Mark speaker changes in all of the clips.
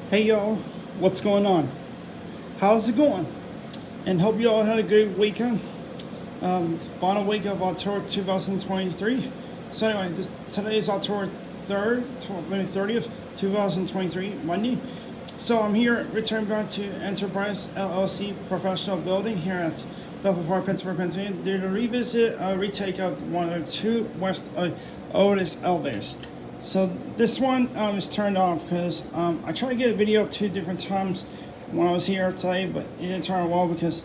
Speaker 1: Hey y'all, what's going on? How's it going? And hope you all had a good weekend. Final week of October 2023. So anyway, today is October 3rd, 30th, 2023, Monday. So I'm here returning back to Enterprice LLC professional building here at Bethel Park, Pittsburgh, Pennsylvania. They're to revisit a retake of one of the two West Otis elevators. So this one is turned off because I tried to get a video 2 different times when I was here today, but it didn't turn out well because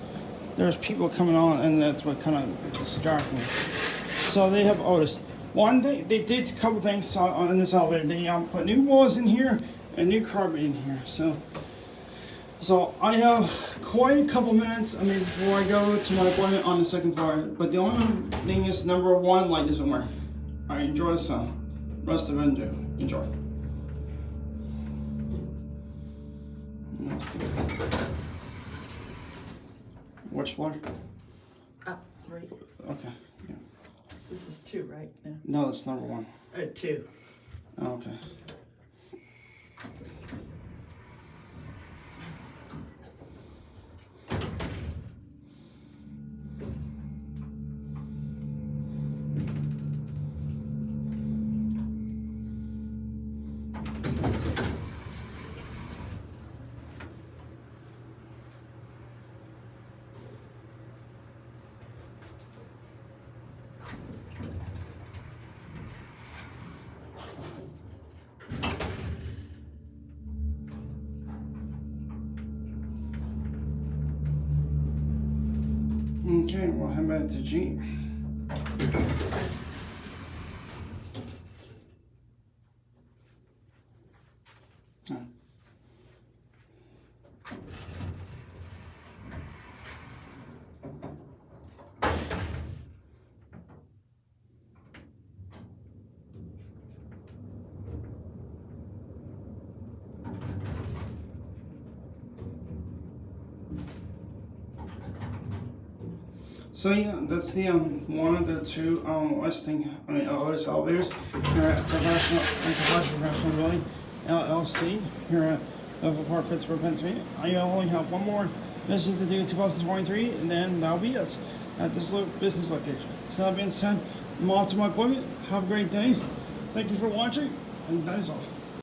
Speaker 1: there's people coming on, and that's what kind of distracted me. So they have Otis. One, they did a couple things on this elevator. They put new walls in here and new carpet in here. So I have quite a couple minutes before I go to my appointment on the 2nd floor. But the only thing is, number one, light doesn't work. I enjoy the sound. Rest of it, enjoy. That's good. Which floor?
Speaker 2: Up, 3.
Speaker 1: Okay, yeah.
Speaker 2: This is 2, right? No.
Speaker 1: No, that's number 1.
Speaker 2: 2.
Speaker 1: Oh, okay. Okay, we'll head back to G. So yeah, that's the one of the two Otis elevators here at Professional Building LLC here at Bethel Park, Pittsburgh, Pennsylvania. I only have one more visit to do in 2023, and then that'll be it at this business location. So that being said, I'm off to my appointment. Have a great day. Thank you for watching, and that is all.